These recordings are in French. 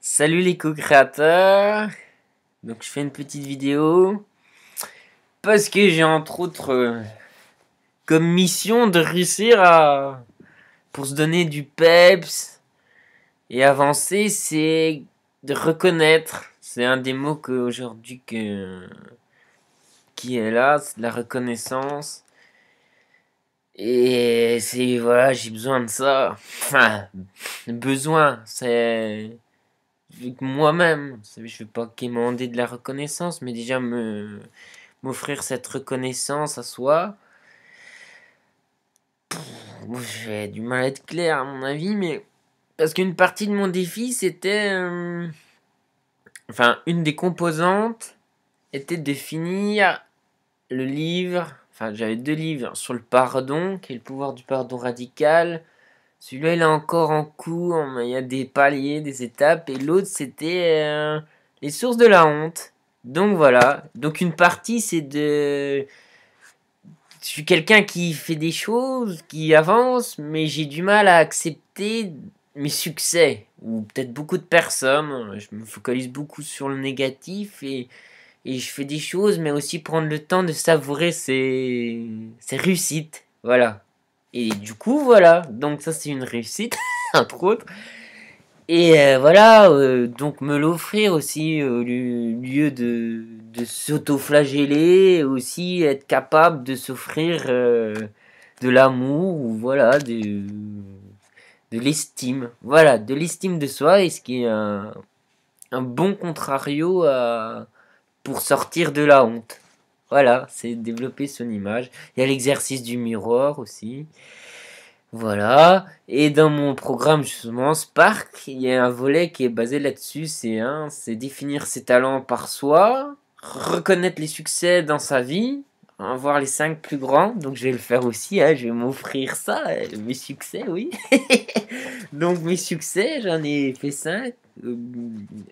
Salut les co-créateurs. Donc je fais une petite vidéo parce que j'ai entre autres comme mission de réussir à pour se donner du peps et avancer, c'est de reconnaître. C'est un des mots qu'aujourd'hui qui est là, c'est de la reconnaissance. Et c'est voilà, j'ai besoin de ça. Enfin, besoin, c'est moi-même. Je vais pas quémander de la reconnaissance, mais déjà m'offrir cette reconnaissance à soi. Moi, j'ai du mal à être clair à mon avis, mais parce qu'une partie de mon défi, c'était, enfin, une des composantes était de finir le livre. Enfin, j'avais 2 livres sur le pardon, qui est le pouvoir du pardon radical. Celui-là, il est encore en cours, mais il y a des paliers, des étapes. Et l'autre, c'était les sources de la honte. Donc voilà. Donc une partie, c'est de... Je suis quelqu'un qui fait des choses, qui avance, mais j'ai du mal à accepter mes succès. Ou peut-être beaucoup de personnes. Je me focalise beaucoup sur le négatif et je fais des choses, mais aussi prendre le temps de savourer ses réussites. Voilà. Et du coup, voilà. Donc ça, c'est une réussite, entre autres. Et voilà, donc me l'offrir aussi au lieu de s'auto-flageller, aussi être capable de s'offrir de l'amour, ou voilà, de l'estime. Voilà, de l'estime de soi, et ce qui est un bon contrario pour sortir de la honte. Voilà, c'est développer son image. Il y a l'exercice du miroir aussi. Voilà. Et dans mon programme, justement, Spark, il y a un volet qui est basé là-dessus. C'est définir ses talents par soi, reconnaître les succès dans sa vie, voir les 5 plus grands. Donc, je vais le faire aussi, hein, je vais m'offrir ça, mes succès, oui. Donc, mes succès, j'en ai fait 5.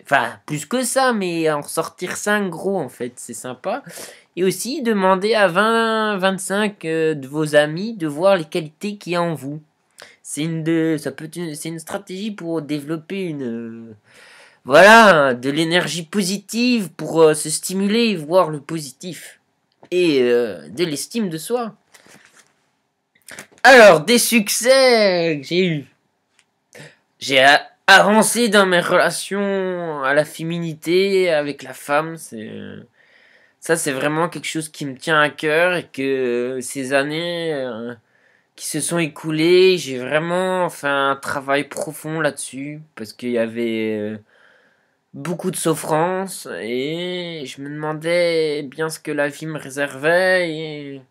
Enfin, plus que ça, mais en sortir 5 gros, en fait, c'est sympa. Et aussi, demander à 20-25 de vos amis de voir les qualités qu'il y a en vous. C'est une stratégie pour développer voilà, de l'énergie positive, pour se stimuler et voir le positif. Et de l'estime de soi. Alors, des succès que j'ai eu. J'ai avancé dans mes relations à la féminité avec la femme. Ça, c'est vraiment quelque chose qui me tient à cœur, et que ces années qui se sont écoulées, j'ai vraiment fait un travail profond là-dessus, parce qu'il y avait beaucoup de souffrance, et je me demandais bien ce que la vie me réservait,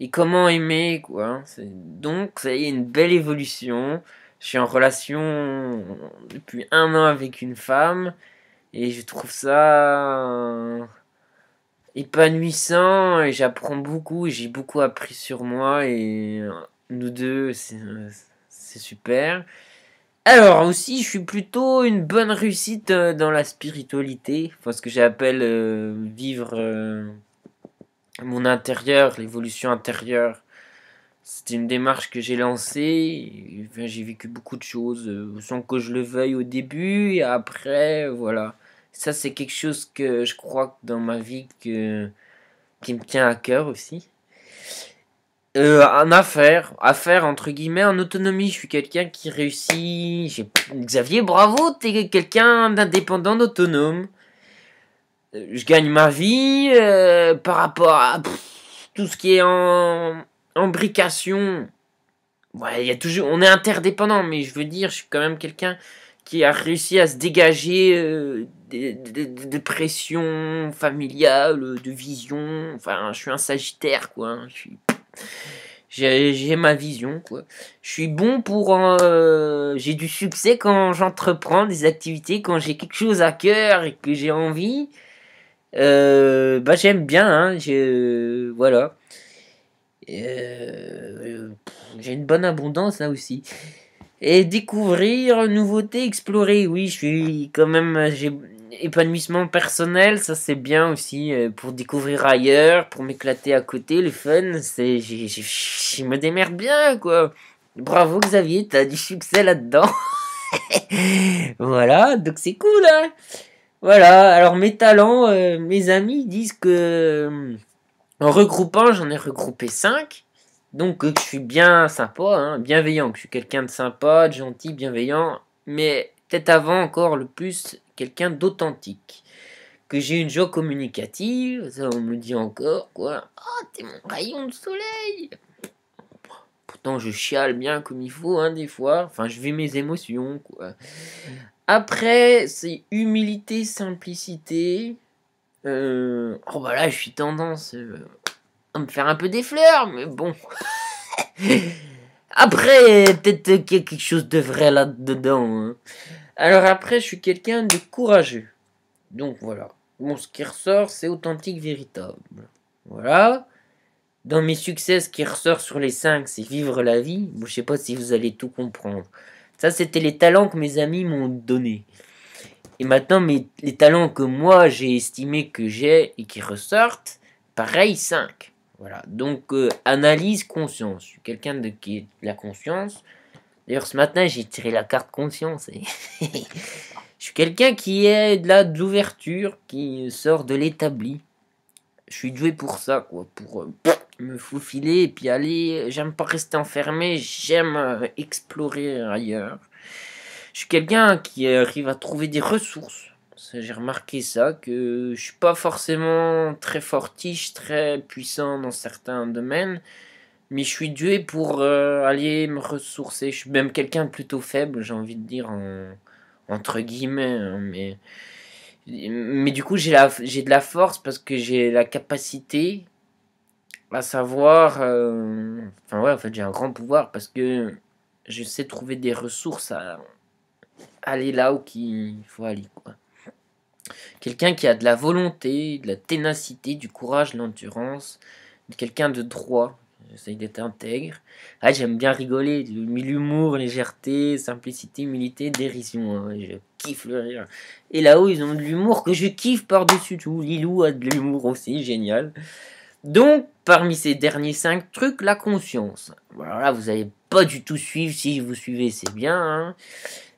et comment aimer, quoi. Donc, ça y est, une belle évolution. Je suis en relation depuis 1 an avec une femme, et je trouve ça épanouissant, et j'apprends beaucoup, et j'ai beaucoup appris sur moi, et nous deux, c'est super. Alors aussi, je suis plutôt une bonne réussite dans la spiritualité, enfin, ce que j'appelle vivre mon intérieur, l'évolution intérieure. C'était une démarche que j'ai lancée, et, enfin, j'ai vécu beaucoup de choses sans que je le veuille au début, et après, voilà. Ça, c'est quelque chose que je crois dans ma vie qui me tient à cœur aussi. En affaires entre guillemets, en autonomie, je suis quelqu'un qui réussit. Xavier, bravo, t'es quelqu'un d'indépendant, d'autonome. Je gagne ma vie par rapport à tout ce qui est en imbrication. Ouais, il y a toujours, on est interdépendant, mais je veux dire, je suis quand même quelqu'un qui a réussi à se dégager de pression familiale, de vision. Enfin, je suis un sagittaire, quoi. J'ai ma vision, quoi. Je suis bon pour... j'ai du succès quand j'entreprends des activités, quand j'ai quelque chose à cœur et que j'ai envie. Bah j'aime bien, hein. Voilà. J'ai une bonne abondance là aussi. Et découvrir, nouveautés, explorer. Oui, je suis quand même... J'ai épanouissement personnel, ça c'est bien aussi, pour découvrir ailleurs, pour m'éclater à côté, le fun, je me démerde bien, quoi. Bravo Xavier, t'as du succès là-dedans. Voilà, donc c'est cool, hein. Voilà, alors mes talents, mes amis disent que en regroupant, j'en ai regroupé 5. Donc que je suis bien sympa, hein, bienveillant, que je suis quelqu'un de sympa, de gentil, bienveillant, mais peut-être avant encore le plus, quelqu'un d'authentique. Que j'ai une joie communicative, ça on me le dit encore, quoi. Ah, t'es mon rayon de soleil. Pourtant je chiale bien comme il faut, hein, des fois. Enfin, je vis mes émotions, quoi. Après, c'est humilité, simplicité. Oh bah là, je suis tendance à me faire un peu des fleurs, mais bon. Après, peut-être qu'il y a quelque chose de vrai là-dedans, hein. Alors après, je suis quelqu'un de courageux. Donc voilà. Bon, ce qui ressort, c'est authentique, véritable. Voilà. Dans mes succès, ce qui ressort sur les 5, c'est vivre la vie. Bon, je sais pas si vous allez tout comprendre. Ça, c'était les talents que mes amis m'ont donnés. Et maintenant, les talents que moi, j'ai estimé que j'ai et qui ressortent, pareil, 5. Voilà. Donc, analyse, conscience. Je suis quelqu'un qui est de la conscience. D'ailleurs, ce matin, j'ai tiré la carte conscience. Je suis quelqu'un qui est de l'ouverture, qui sort de l'établi. Je suis doué pour ça, quoi. Pour me faufiler et puis aller. J'aime pas rester enfermé, j'aime explorer ailleurs. Je suis quelqu'un qui arrive à trouver des ressources. J'ai remarqué ça, que je suis pas forcément très fortiche, très puissant dans certains domaines, mais je suis doué pour aller me ressourcer. Je suis même quelqu'un de plutôt faible, j'ai envie de dire, entre guillemets, hein, mais du coup, j'ai de la force parce que j'ai la capacité à savoir. Enfin, ouais, en fait, j'ai un grand pouvoir parce que je sais trouver des ressources à aller là où il faut aller, quoi. Quelqu'un qui a de la volonté, de la ténacité, du courage, de l'endurance, quelqu'un de droit. J'essaye d'être intègre. Ah, j'aime bien rigoler. L'humour, légèreté, simplicité, humilité, dérision, hein. Je kiffe le rire. Et là-haut, ils ont de l'humour que je kiffe par-dessus tout. Lilou a de l'humour aussi, génial. Donc, parmi ces derniers 5 trucs, la conscience. Voilà, vous n'allez pas du tout suivre. Si vous suivez, c'est bien, hein.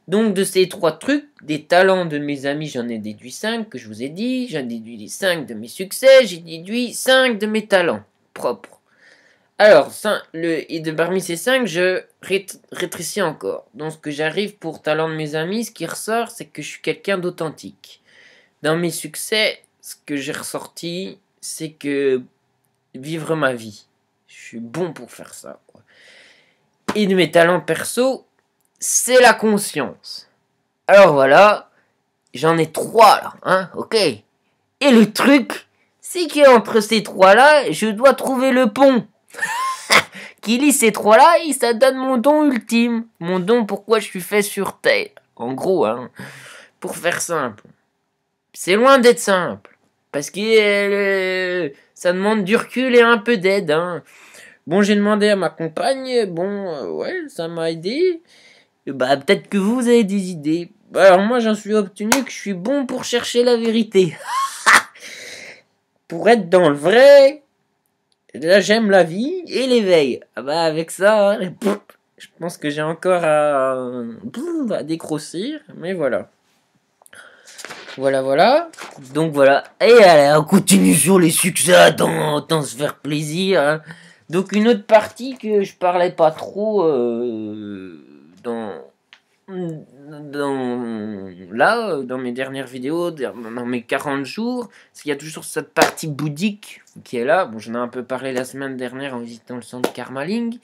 Donc, de ces 3 trucs, des talents de mes amis, j'en ai déduit 5 que je vous ai dit. J'en ai déduit 5 de mes succès. J'ai déduit 5 de mes talents propres. Alors, parmi ces 5, je rétrécis encore. Donc, ce que j'arrive pour talent de mes amis, ce qui ressort, c'est que je suis quelqu'un d'authentique. Dans mes succès, ce que j'ai ressorti, c'est que vivre ma vie. Je suis bon pour faire ça, quoi. Et de mes talents perso, c'est la conscience. Alors voilà, j'en ai 3 là, hein, ok. Et le truc, c'est qu'entre ces 3 là, je dois trouver le pont. Qui lit ces 3 là, et ça donne mon don ultime. Mon don pourquoi je suis fait sur Terre. En gros, hein, pour faire simple. C'est loin d'être simple. Parce que ça demande du recul et un peu d'aide, hein. Bon, j'ai demandé à ma compagne, bon, ouais, ça m'a aidé. Et bah, peut-être que vous avez des idées. Alors, moi, j'en suis obtenu que je suis bon pour chercher la vérité. Pour être dans le vrai, là, j'aime la vie et l'éveil. Ah bah, avec ça, hein, je pense que j'ai encore à dégrossir, mais voilà. Voilà. Donc voilà. Et allez, on continue sur les succès, autant se faire plaisir, hein. Donc une autre partie que je parlais pas trop dans mes dernières vidéos, dans mes 40 jours, c'est qu'il y a toujours cette partie bouddhique qui est là. Bon, j'en ai un peu parlé la semaine dernière en visitant le centre Karmaling.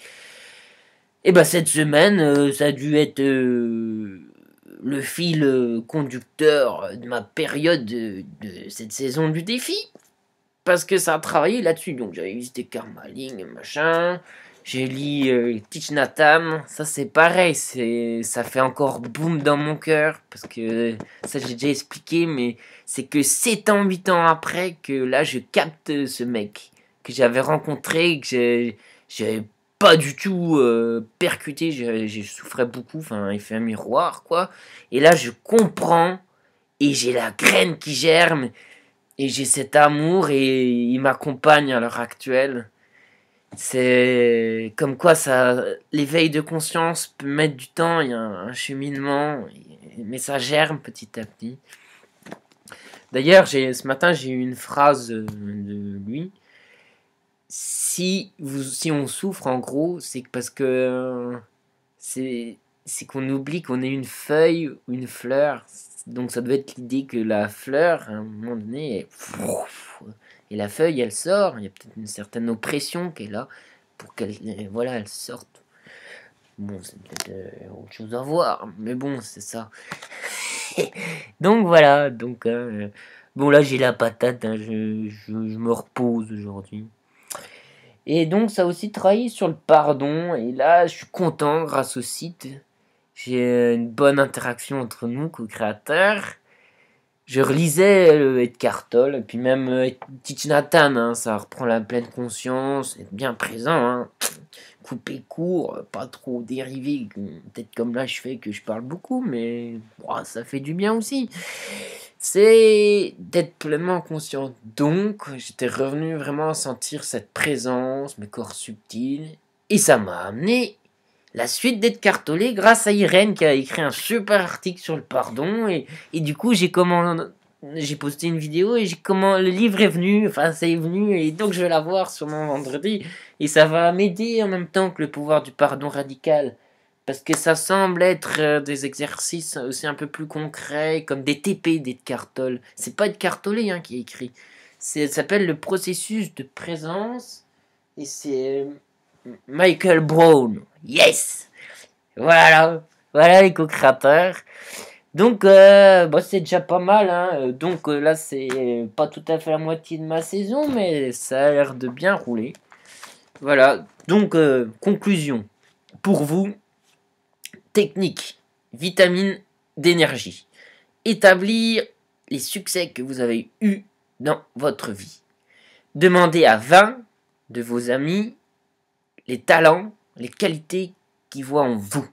Et bah cette semaine, ça a dû être le fil conducteur de ma période de cette saison du défi. Parce que ça a travaillé là-dessus. Donc j'avais visité Karmaling, machin. J'ai lu Thich Nhat Hanh. Ça c'est pareil. Ça fait encore boum dans mon cœur. Parce que ça j'ai déjà expliqué. Mais c'est que 7 ans, 8 ans après que là je capte ce mec. Que j'avais rencontré. Que j'avais pas du tout percuté. Je souffrais beaucoup. Enfin, il fait un miroir, quoi. Et là je comprends. Et j'ai la graine qui germe. Et j'ai cet amour et il m'accompagne à l'heure actuelle. C'est comme quoi ça, l'éveil de conscience peut mettre du temps, il y a un cheminement, mais ça germe petit à petit. D'ailleurs, ce matin, j'ai eu une phrase de lui. Si on souffre, en gros, c'est parce que c'est qu'on oublie qu'on est une feuille ou une fleur. Donc ça doit être l'idée que la fleur, à un moment donné, et la feuille, elle sort. Il y a peut-être une certaine oppression qui est là pour qu'elle voilà, elle sorte. Bon, c'est peut-être autre chose à voir, mais bon, c'est ça. Donc voilà, donc bon là j'ai la patate, hein, je me repose aujourd'hui. Et donc ça a aussi travaillé sur le pardon, et là je suis content grâce au site. J'ai une bonne interaction entre nous, co-créateurs. Je relisais Edgar Tolle, et puis même Thich Nhat Hanh, hein, ça reprend la pleine conscience, être bien présent, hein. Couper court, pas trop dérivé, peut-être comme là je fais que je parle beaucoup, mais ça fait du bien aussi. C'est d'être pleinement conscient. Donc, j'étais revenu vraiment à sentir cette présence, mes corps subtils, et ça m'a amené la suite d'Edgar Tolle grâce à Irène qui a écrit un super article sur le pardon, et du coup j'ai posté une vidéo et le livre est venu, enfin c'est venu, et donc je vais la voir sûrement vendredi, et ça va m'aider en même temps que le pouvoir du pardon radical. Parce que ça semble être des exercices aussi un peu plus concrets, comme des TP d'Edgar Tolle. C'est pas Edgar Tolle hein, qui a écrit. Ça s'appelle le processus de présence. Et c'est Michael Brown. Yes! Voilà. Voilà les co-créateurs. Donc, c'est déjà pas mal. Hein. Donc là, c'est pas tout à fait la moitié de ma saison, mais ça a l'air de bien rouler. Voilà. Donc, conclusion. Pour vous, technique, vitamine d'énergie. Établir les succès que vous avez eus dans votre vie. Demandez à 20 de vos amis les talents, les qualités qu'ils voient en vous.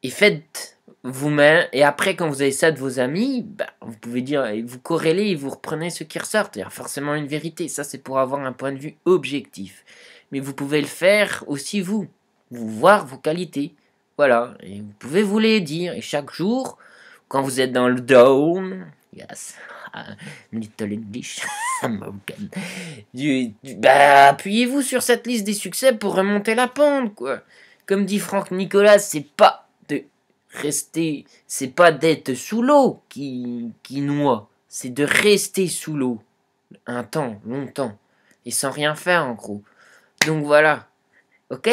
Et faites vous-même. Et après, quand vous avez ça de vos amis, vous pouvez dire, vous corrélez et vous reprenez ce qui ressort. Il y a forcément une vérité. Ça, c'est pour avoir un point de vue objectif. Mais vous pouvez le faire aussi vous voir vos qualités. Voilà, et vous pouvez vous les dire. Et chaque jour, quand vous êtes dans le down, yes, little English, American, appuyez-vous sur cette liste des succès pour remonter la pente, quoi. Comme dit Franck Nicolas, c'est pas d'être sous l'eau qui noie, c'est de rester sous l'eau un temps, longtemps, et sans rien faire en gros. Donc voilà, ok?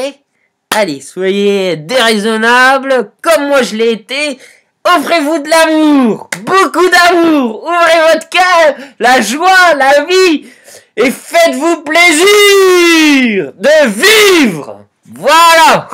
Allez, soyez déraisonnables, comme moi je l'ai été. Offrez-vous de l'amour, beaucoup d'amour. Ouvrez votre cœur, la joie, la vie. Et faites-vous plaisir de vivre. Voilà.